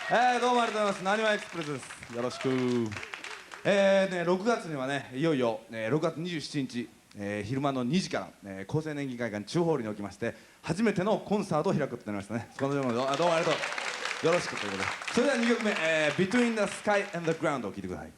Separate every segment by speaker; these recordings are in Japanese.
Speaker 1: どうもありがとうございます。なにわエクスプレスです。よろしく。6月にはね、いよいよ、6月27日、昼間の2時から、厚生年金会館中ホールにおきまして初めてのコンサートを開くことになりましたね。このどうもありがとう。よろしくということで、それでは2曲目、Between the Sky and the Ground を聴いてください。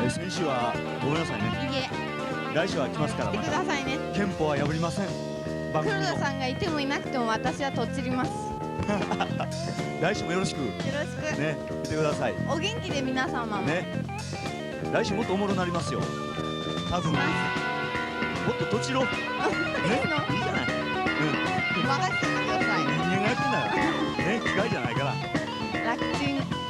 Speaker 2: 先週はごめんなさいね。
Speaker 3: いえ、
Speaker 2: 来週は来ますから。
Speaker 3: 来てくださいね。
Speaker 2: 憲法は破りません。番
Speaker 3: 黒
Speaker 2: 組の
Speaker 3: 田さんがいてもいなくても私はとっちります。
Speaker 2: 来週もよろしく
Speaker 3: よろしく。
Speaker 2: ね、来てください
Speaker 3: お元気で皆様も。
Speaker 2: ね。来週もっとおもろなりますよ。多分もっととちろ。ね、
Speaker 3: いいの？
Speaker 2: いいじゃない。
Speaker 3: 任せてください。
Speaker 2: 人間がやってんだからね、機械じゃないから。
Speaker 3: 楽ちん。